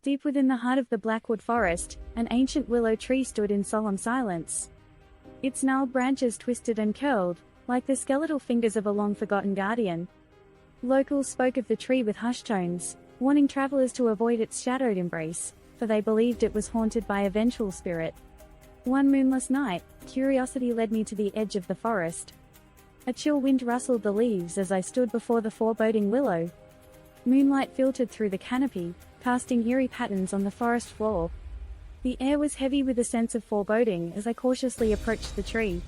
Deep within the heart of the Blackwood Forest, an ancient willow tree stood in solemn silence. Its gnarled branches twisted and curled, like the skeletal fingers of a long-forgotten guardian. Locals spoke of the tree with hushed tones, warning travelers to avoid its shadowed embrace, for they believed it was haunted by a vengeful spirit. One moonless night, curiosity led me to the edge of the forest. A chill wind rustled the leaves as I stood before the foreboding willow. Moonlight filtered through the canopy, casting eerie patterns on the forest floor. The air was heavy with a sense of foreboding as I cautiously approached the tree.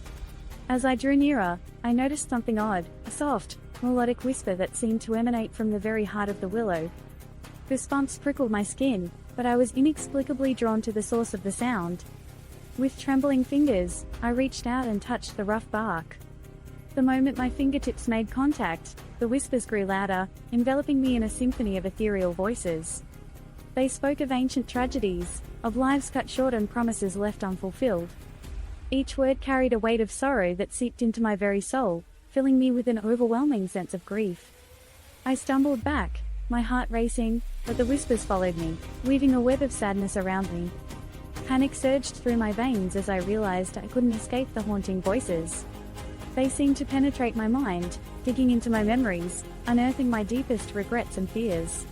As I drew nearer, I noticed something odd, a soft, melodic whisper that seemed to emanate from the very heart of the willow. Goosebumps prickled my skin, but I was inexplicably drawn to the source of the sound. With trembling fingers, I reached out and touched the rough bark. The moment my fingertips made contact, the whispers grew louder, enveloping me in a symphony of ethereal voices. They spoke of ancient tragedies, of lives cut short and promises left unfulfilled. Each word carried a weight of sorrow that seeped into my very soul, filling me with an overwhelming sense of grief. I stumbled back, my heart racing, but the whispers followed me, weaving a web of sadness around me. Panic surged through my veins as I realized I couldn't escape the haunting voices. They seemed to penetrate my mind, digging into my memories, unearthing my deepest regrets and fears.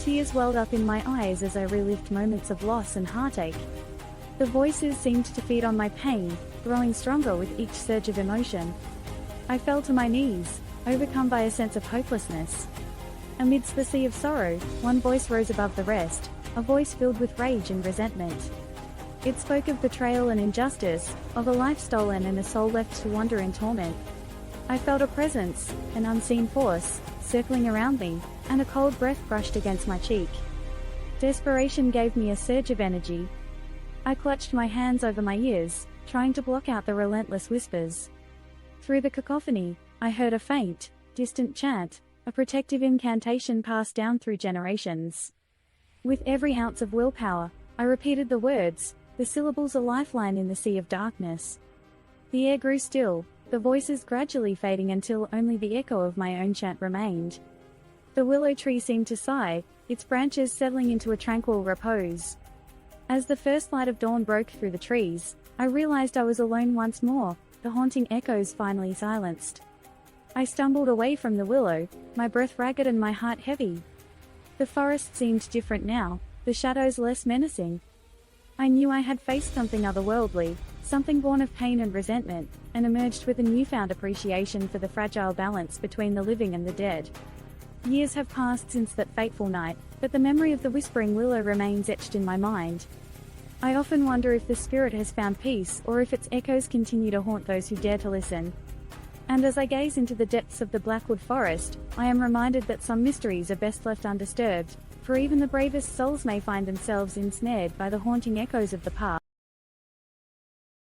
Tears welled up in my eyes as I relived moments of loss and heartache. The voices seemed to feed on my pain, growing stronger with each surge of emotion. I fell to my knees, overcome by a sense of hopelessness. Amidst the sea of sorrow, one voice rose above the rest, a voice filled with rage and resentment. It spoke of betrayal and injustice, of a life stolen and a soul left to wander in torment. I felt a presence, an unseen force, circling around me, and a cold breath brushed against my cheek. Desperation gave me a surge of energy. I clutched my hands over my ears, trying to block out the relentless whispers. Through the cacophony, I heard a faint, distant chant, a protective incantation passed down through generations. With every ounce of willpower, I repeated the words, the syllables a lifeline in the sea of darkness. The air grew still, the voices gradually fading until only the echo of my own chant remained. The willow tree seemed to sigh, its branches settling into a tranquil repose. As the first light of dawn broke through the trees, I realized I was alone once more, the haunting echoes finally silenced. I stumbled away from the willow, my breath ragged and my heart heavy. The forest seemed different now, the shadows less menacing. I knew I had faced something otherworldly, something born of pain and resentment, and emerged with a newfound appreciation for the fragile balance between the living and the dead. Years have passed since that fateful night, but the memory of the Whispering Willow remains etched in my mind. I often wonder if the spirit has found peace or if its echoes continue to haunt those who dare to listen. And as I gaze into the depths of the Blackwood Forest, I am reminded that some mysteries are best left undisturbed, for even the bravest souls may find themselves ensnared by the haunting echoes of the past.